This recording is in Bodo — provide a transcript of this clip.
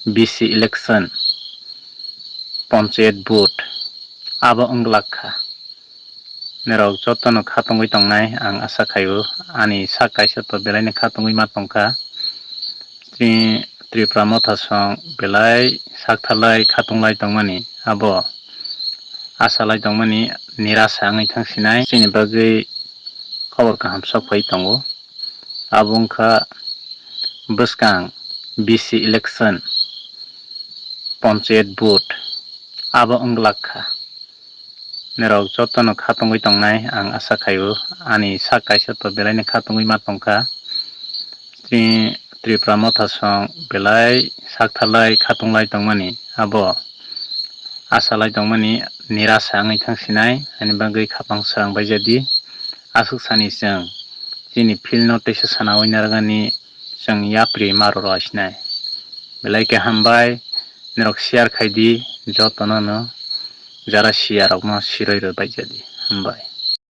BC election panchayat booth abo onglakha nerok jotono khatungui tongnai ang asa khaio ani sak kaisa to belai ni khatungui ma tongkha Tripura mothasong belai sakthalai khatunglai tongmani abo asalai tongmani nirasa angui thangsinai chini bagui khobor kaham sokpai tongo abo wngkha bwskang BC election panchayat booth abo onglakha nerok jotono khatungui tongnai ang asa khaio ani sak kaisa to belai ni khatungui ma tongkha Tripura mothasong belai sakthalai khatunglai tongmani abo asalai tongmani nirasa angui thangsinai ani bagui khapangsa ang baijadi asuk sani chang chini field notice sanawai nargani chang yapri maroro asinai belai ke hambai nerok share khaidi jotono no jara share rok no siroi ro baijadi hambai।